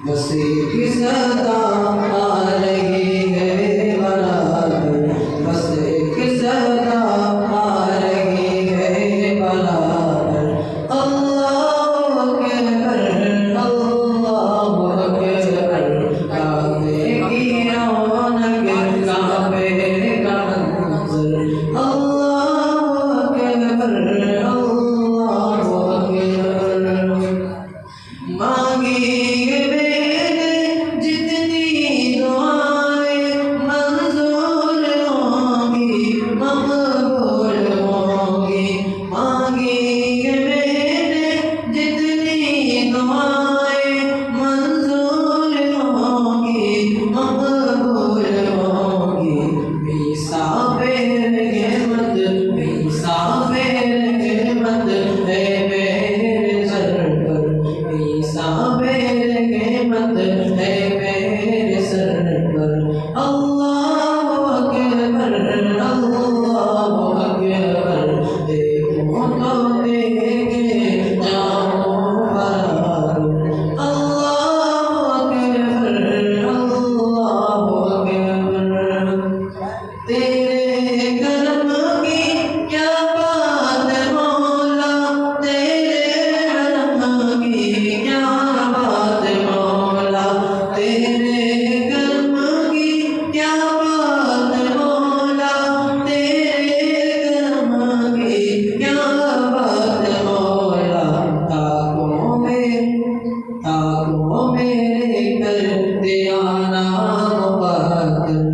بس ایک صدا آ رہی ہے برابر، بس ایک صدا آ رہی ہے برابر، اللہ اکبر اللہ اکبر، کعبے کی رونق کعبے کا منظر، اللہ اکبر اللہ اکبر۔ مانگی جتنی دعائیں منظور ہوں گی مقبول ہوں گی، مانگی میں جتنی دعائیں منظور ہوں گی مقبول ہوں گی، حسابِ رحمت حسابِ رحمت ہے میرے سر پر، حسابِ رحمت ہے میرے سر پر، اللہ اکبر اللہ اکبر، دیکھوں تو دیکھے جاؤں برابر، اللہ اکبر اللہ اکبر۔ تیرے کرم کی کیا بات مولا، تیرے کرم کی کیا بات مولا، تیرے کرم کی کیا بات مولا، تیرے کرم کی کیا بات مولا، تاکوں میں کر دیا نام پاک،